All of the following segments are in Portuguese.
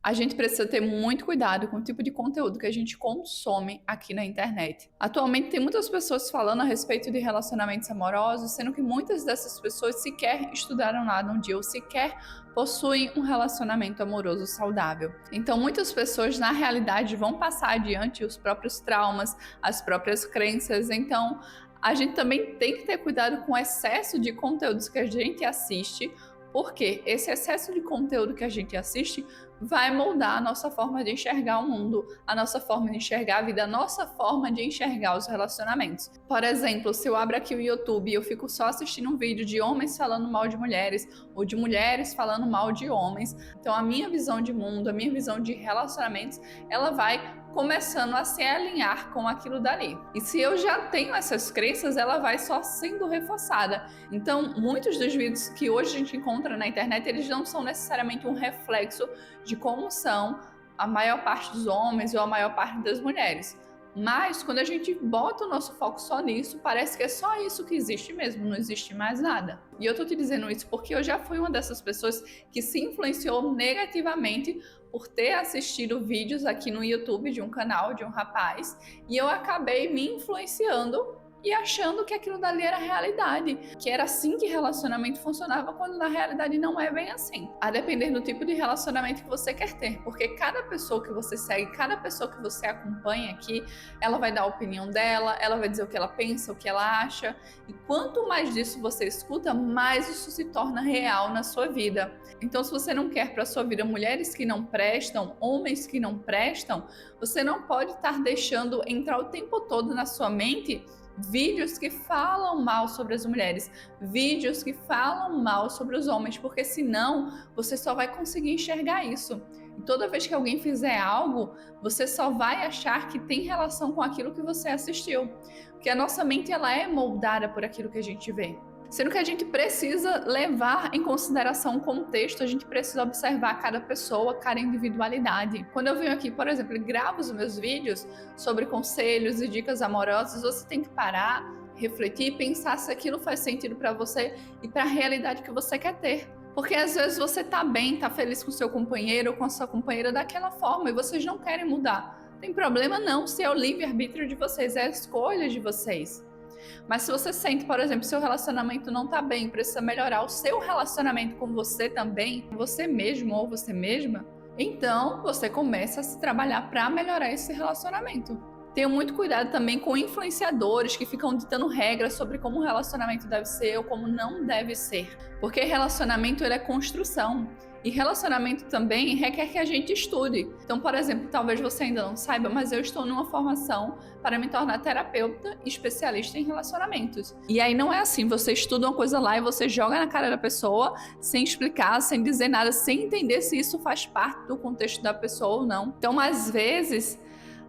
A gente precisa ter muito cuidado com o tipo de conteúdo que a gente consome aqui na internet. Atualmente tem muitas pessoas falando a respeito de relacionamentos amorosos, sendo que muitas dessas pessoas sequer estudaram nada um dia ou sequer possuem um relacionamento amoroso saudável. Então muitas pessoas na realidade vão passar adiante os próprios traumas, as próprias crenças. Então a gente também tem que ter cuidado com o excesso de conteúdos que a gente assiste, porque esse excesso de conteúdo que a gente assiste vai moldar a nossa forma de enxergar o mundo, a nossa forma de enxergar a vida, a nossa forma de enxergar os relacionamentos. Por exemplo, se eu abro aqui o YouTube e eu fico só assistindo um vídeo de homens falando mal de mulheres ou de mulheres falando mal de homens, então a minha visão de mundo, a minha visão de relacionamentos, ela vai começando a se alinhar com aquilo dali. E se eu já tenho essas crenças, ela vai só sendo reforçada. Então, muitos dos vídeos que hoje a gente encontra na internet, eles não são necessariamente um reflexo de como são a maior parte dos homens ou a maior parte das mulheres. Mas quando a gente bota o nosso foco só nisso, parece que é só isso que existe mesmo, não existe mais nada. E eu tô te dizendo isso porque eu já fui uma dessas pessoas que se influenciou negativamente por ter assistido vídeos aqui no YouTube de um canal de um rapaz, e eu acabei me influenciando e achando que aquilo dali era realidade, que era assim que relacionamento funcionava, quando na realidade não é bem assim. A depender do tipo de relacionamento que você quer ter, porque cada pessoa que você segue, cada pessoa que você acompanha aqui, ela vai dar a opinião dela, ela vai dizer o que ela pensa, o que ela acha, e quanto mais disso você escuta, mais isso se torna real na sua vida. Então, se você não quer para sua vida mulheres que não prestam, homens que não prestam, você não pode estar deixando entrar o tempo todo na sua mente vídeos que falam mal sobre as mulheres, vídeos que falam mal sobre os homens, porque senão você só vai conseguir enxergar isso. E toda vez que alguém fizer algo, você só vai achar que tem relação com aquilo que você assistiu. Porque a nossa mente ela é moldada por aquilo que a gente vê. Sendo que a gente precisa levar em consideração o contexto, a gente precisa observar cada pessoa, cada individualidade. Quando eu venho aqui, por exemplo, e gravo os meus vídeos sobre conselhos e dicas amorosas, você tem que parar, refletir e pensar se aquilo faz sentido para você e para a realidade que você quer ter. Porque às vezes você tá bem, tá feliz com seu companheiro ou com a sua companheira daquela forma e vocês não querem mudar. Não tem problema não, se é o livre-arbítrio de vocês, é a escolha de vocês. Mas se você sente, por exemplo, seu relacionamento não tá bem, precisa melhorar o seu relacionamento com você também, você mesmo ou você mesma, então você começa a se trabalhar para melhorar esse relacionamento. Tenha muito cuidado também com influenciadores que ficam ditando regras sobre como um relacionamento deve ser ou como não deve ser. Porque relacionamento ele é construção. E relacionamento também requer que a gente estude. Então, por exemplo, talvez você ainda não saiba, mas eu estou numa formação para me tornar terapeuta e especialista em relacionamentos. E aí não é assim, você estuda uma coisa lá e você joga na cara da pessoa sem explicar, sem dizer nada, sem entender se isso faz parte do contexto da pessoa ou não. Então, às vezes,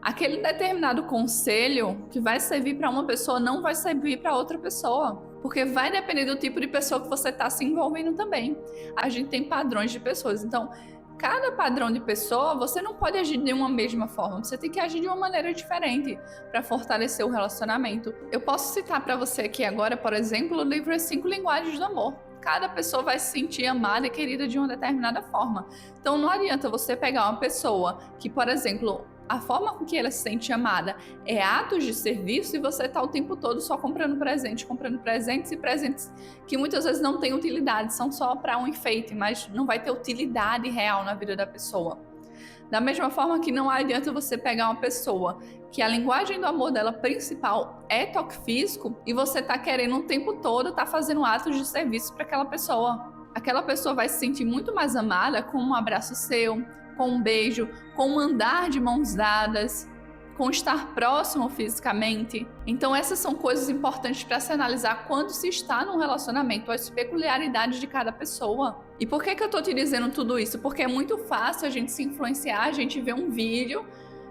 aquele determinado conselho que vai servir para uma pessoa não vai servir para outra pessoa. Porque vai depender do tipo de pessoa que você está se envolvendo também. A gente tem padrões de pessoas, então cada padrão de pessoa você não pode agir de uma mesma forma, você tem que agir de uma maneira diferente para fortalecer o relacionamento. Eu posso citar para você aqui agora, por exemplo, o livro As 5 Linguagens do Amor. Cada pessoa vai se sentir amada e querida de uma determinada forma. Então não adianta você pegar uma pessoa que, por exemplo, a forma com que ela se sente amada é atos de serviço e você está o tempo todo só comprando presentes e presentes que muitas vezes não têm utilidade, são só para um enfeite, mas não vai ter utilidade real na vida da pessoa. Da mesma forma que não adianta você pegar uma pessoa que a linguagem do amor dela principal é toque físico e você tá querendo o tempo todo tá fazendo atos de serviço para aquela pessoa. Aquela pessoa vai se sentir muito mais amada com um abraço seu, com um beijo, com um andar de mãos dadas, com estar próximo fisicamente. Então essas são coisas importantes para se analisar quando se está num relacionamento, as peculiaridades de cada pessoa. E por que eu tô te dizendo tudo isso? Porque é muito fácil a gente se influenciar, a gente vê um vídeo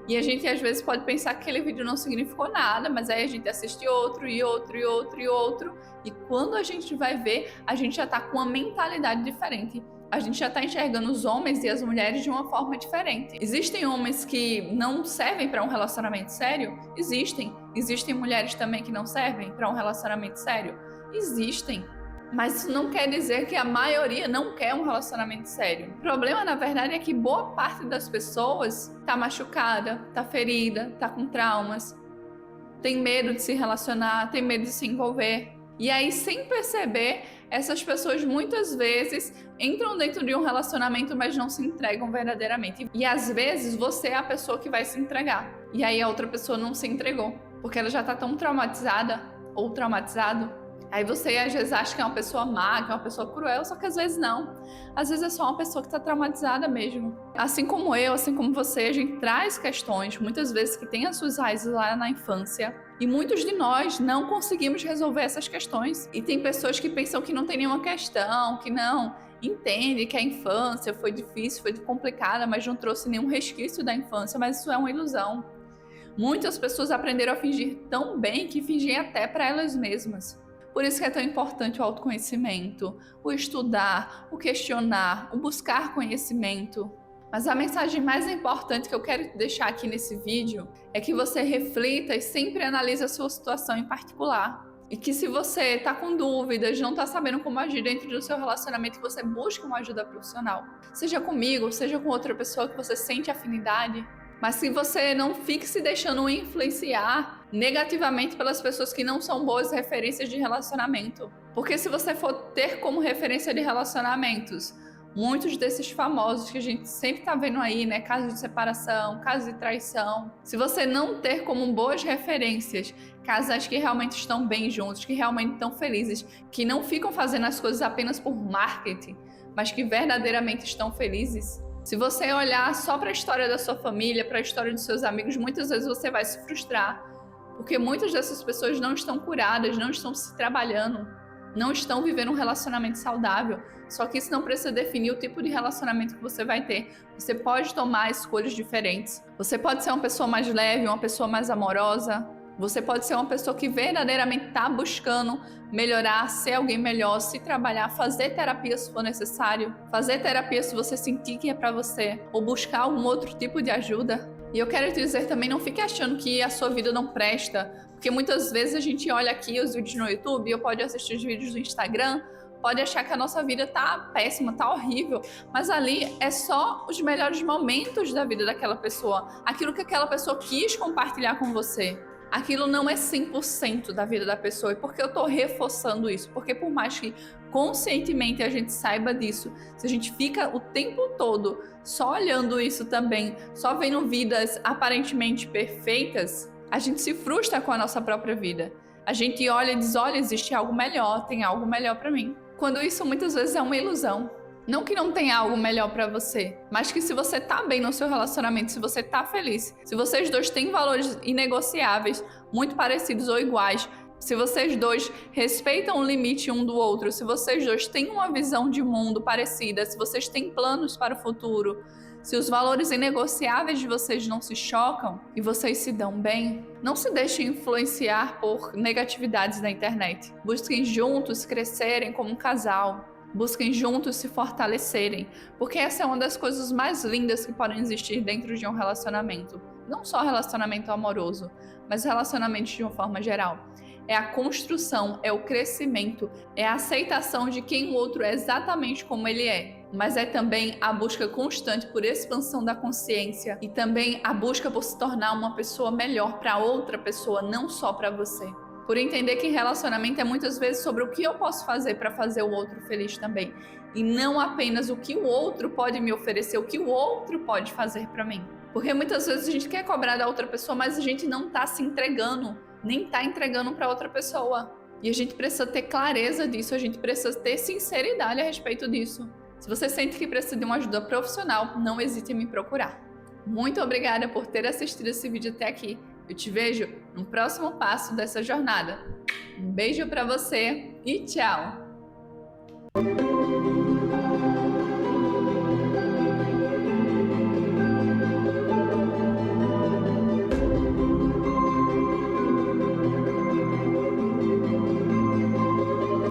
e a gente às vezes pode pensar que aquele vídeo não significou nada, mas aí a gente assiste outro e outro e outro e outro, e quando a gente vai ver, a gente já tá com uma mentalidade diferente. A gente já está enxergando os homens e as mulheres de uma forma diferente. Existem homens que não servem para um relacionamento sério? Existem. Existem mulheres também que não servem para um relacionamento sério? Existem. Mas isso não quer dizer que a maioria não quer um relacionamento sério. O problema, na verdade, é que boa parte das pessoas tá machucada, tá ferida, tá com traumas, tem medo de se relacionar, tem medo de se envolver. E aí, sem perceber, essas pessoas muitas vezes entram dentro de um relacionamento, mas não se entregam verdadeiramente. E às vezes você é a pessoa que vai se entregar. E aí a outra pessoa não se entregou, porque ela já tá tão traumatizada ou traumatizado. Aí você às vezes acha que é uma pessoa má, que é uma pessoa cruel, só que às vezes não. Às vezes é só uma pessoa que tá traumatizada mesmo. Assim como eu, assim como você, a gente traz questões, muitas vezes que tem as suas raízes lá na infância. E muitos de nós não conseguimos resolver essas questões. E tem pessoas que pensam que não tem nenhuma questão, que não entende que a infância foi difícil, foi complicada, mas não trouxe nenhum resquício da infância, mas isso é uma ilusão. Muitas pessoas aprenderam a fingir tão bem que fingem até para elas mesmas. Por isso que é tão importante o autoconhecimento, o estudar, o questionar, o buscar conhecimento. Mas a mensagem mais importante que eu quero deixar aqui nesse vídeo é que você reflita e sempre analise a sua situação em particular. E que se você está com dúvidas, não está sabendo como agir dentro do seu relacionamento, que você busque uma ajuda profissional. Seja comigo, seja com outra pessoa que você sente afinidade. Mas se você não fique se deixando influenciar negativamente pelas pessoas que não são boas referências de relacionamento. Porque se você for ter como referência de relacionamentos muitos desses famosos que a gente sempre tá vendo aí, né? Casos de separação, casos de traição. Se você não ter como boas referências casais que realmente estão bem juntos, que realmente estão felizes, que não ficam fazendo as coisas apenas por marketing, mas que verdadeiramente estão felizes. Se você olhar só para a história da sua família, para a história dos seus amigos, muitas vezes você vai se frustrar, porque muitas dessas pessoas não estão curadas, não estão se trabalhando, não estão vivendo um relacionamento saudável. Só que isso não precisa definir o tipo de relacionamento que você vai ter. Você pode tomar escolhas diferentes. Você pode ser uma pessoa mais leve, uma pessoa mais amorosa. Você pode ser uma pessoa que verdadeiramente está buscando melhorar, ser alguém melhor, se trabalhar, fazer terapia se for necessário, fazer terapia se você sentir que é para você, ou buscar algum outro tipo de ajuda. E eu quero te dizer também, não fique achando que a sua vida não presta, porque muitas vezes a gente olha aqui os vídeos no YouTube, ou pode assistir os vídeos do Instagram, pode achar que a nossa vida tá péssima, tá horrível, mas ali é só os melhores momentos da vida daquela pessoa, aquilo que aquela pessoa quis compartilhar com você. Aquilo não é 100% da vida da pessoa. E por que eu tô reforçando isso? Porque por mais que conscientemente a gente saiba disso, se a gente fica o tempo todo só olhando isso também, só vendo vidas aparentemente perfeitas, a gente se frustra com a nossa própria vida. A gente olha e diz, olha, existe algo melhor, tem algo melhor para mim. Quando isso muitas vezes é uma ilusão. Não que não tenha algo melhor pra você, mas que se você tá bem no seu relacionamento, se você tá feliz, se vocês dois têm valores inegociáveis, muito parecidos ou iguais, se vocês dois respeitam o limite um do outro, se vocês dois têm uma visão de mundo parecida, se vocês têm planos para o futuro, se os valores inegociáveis de vocês não se chocam e vocês se dão bem, não se deixem influenciar por negatividades da internet. Busquem juntos crescerem como um casal. Busquem juntos se fortalecerem, porque essa é uma das coisas mais lindas que podem existir dentro de um relacionamento. Não só relacionamento amoroso, mas relacionamento de uma forma geral. É a construção, é o crescimento, é a aceitação de quem o outro é exatamente como ele é. Mas é também a busca constante por expansão da consciência e também a busca por se tornar uma pessoa melhor para outra pessoa, não só para você. Por entender que relacionamento é muitas vezes sobre o que eu posso fazer para fazer o outro feliz também. E não apenas o que o outro pode me oferecer, o que o outro pode fazer para mim. Porque muitas vezes a gente quer cobrar da outra pessoa, mas a gente não está se entregando, nem está entregando para outra pessoa. E a gente precisa ter clareza disso, a gente precisa ter sinceridade a respeito disso. Se você sente que precisa de uma ajuda profissional, não hesite em me procurar. Muito obrigada por ter assistido esse vídeo até aqui. Eu te vejo no próximo passo dessa jornada. Um beijo pra você e tchau!